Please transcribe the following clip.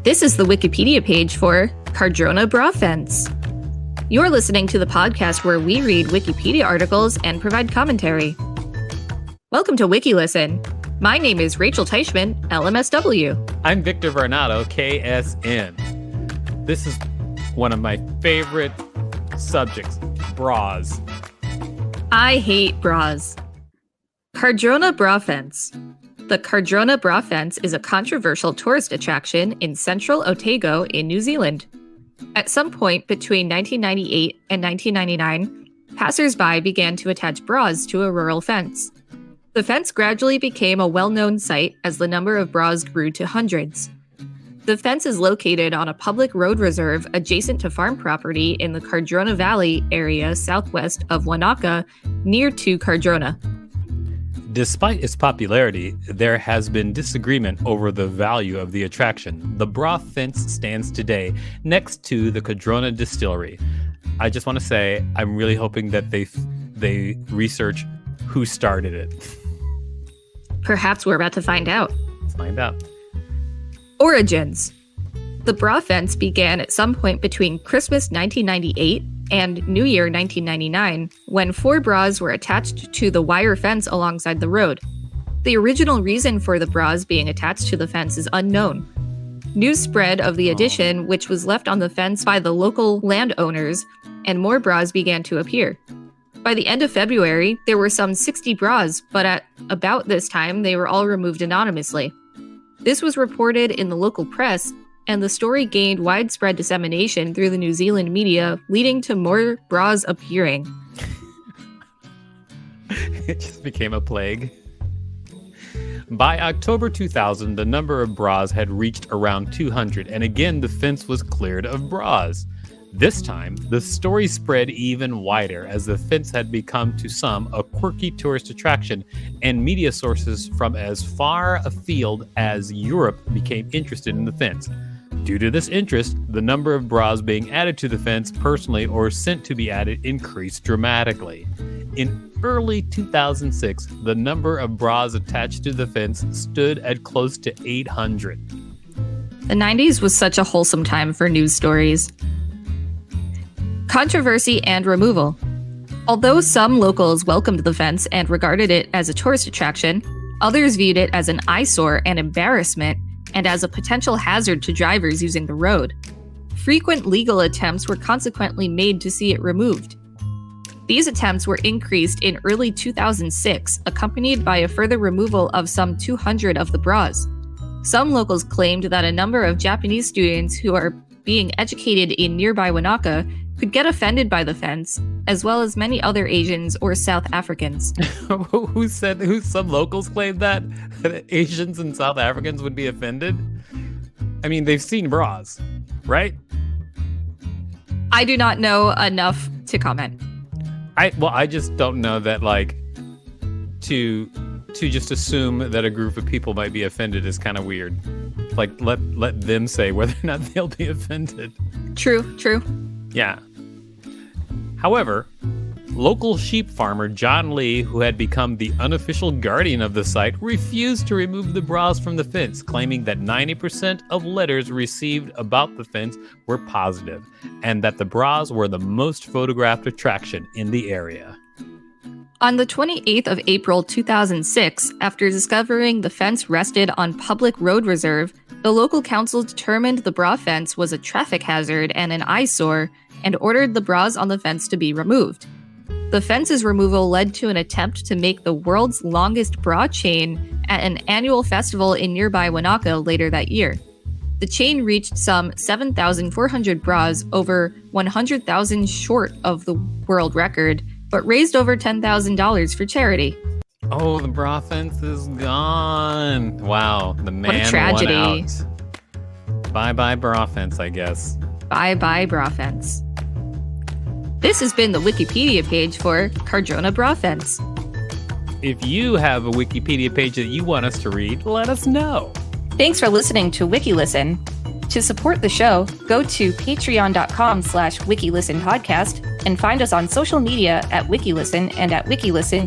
This is the Wikipedia page for Cardrona Bra Fence. You're listening to the podcast where we read Wikipedia articles and provide commentary. Welcome to WikiListen. My name is Rachel Teichman, LMSW. I'm Victor Varnado, KSN. This is one of my favorite subjects, bras. I hate bras. Cardrona Bra Fence. The Cardrona Bra Fence is a controversial tourist attraction in central Otago in New Zealand. At some point between 1998 and 1999, passers-by began to attach bras to a rural fence. The fence gradually became a well-known sight as the number of bras grew to hundreds. The fence is located on a public road reserve adjacent to farm property in the Cardrona Valley area southwest of Wanaka, near to Cardrona. Despite its popularity, there has been disagreement over the value of the attraction. The Bra Fence stands today next to the Cardrona Distillery. I just want to say, I'm really hoping that they research who started it. Perhaps we're about to find out. Let's find out. Origins. The Bra Fence began at some point between Christmas 1998 and New Year 1999, when 4 bras were attached to the wire fence alongside the road. The original reason for the bras being attached to the fence is unknown. News spread of the addition, which was left on the fence by the local landowners, and more bras began to appear. By the end of February, there were some 60 bras, but at about this time, they were all removed anonymously. This was reported in the local press, and the story gained widespread dissemination through the New Zealand media, leading to more bras appearing. It just became a plague. By October 2000, the number of bras had reached around 200, and again the fence was cleared of bras. This time, the story spread even wider as the fence had become to some a quirky tourist attraction, and media sources from as far afield as Europe became interested in the fence. Due to this interest, the number of bras being added to the fence personally or sent to be added increased dramatically. In early 2006, the number of bras attached to the fence stood at close to 800. The 90s was such a wholesome time for news stories. Controversy and removal. Although some locals welcomed the fence and regarded it as a tourist attraction, others viewed it as an eyesore and embarrassment, and as a potential hazard to drivers using the road. Frequent legal attempts were consequently made to see it removed. These attempts were increased in early 2006, accompanied by a further removal of some 200 of the bras. Some locals claimed that a number of Japanese students who are being educated in nearby Wanaka could get offended by the fence, as well as many other Asians or South Africans. Who some locals claimed that Asians and South Africans would be offended? I mean, they've seen bras, right? I do not know enough to comment. I just don't know that, like, to just assume that a group of people might be offended is kind of weird. Like, let them say whether or not they'll be offended. True. Yeah. However, local sheep farmer John Lee, who had become the unofficial guardian of the site, refused to remove the bras from the fence, claiming that 90% of letters received about the fence were positive, and that the bras were the most photographed attraction in the area. On the 28th of April 2006, after discovering the fence rested on public road reserve, the local council determined the bra fence was a traffic hazard and an eyesore, and ordered the bras on the fence to be removed. The fence's removal led to an attempt to make the world's longest bra chain at an annual festival in nearby Wanaka later that year. The chain reached some 7,400 bras, over 100,000 short of the world record, but raised over $10,000 for charity. Oh, the bra fence is gone. Wow, the man what a tragedy. Won out. Bye-bye bra fence, I guess. Bye-bye bra fence. This has been the Wikipedia page for Cardrona Bra Fence. If you have a Wikipedia page that you want us to read, let us know. Thanks for listening to WikiListen. To support the show, go to patreon.com/WikiListenPodcast and find us on social media at WikiListen and at WikiListen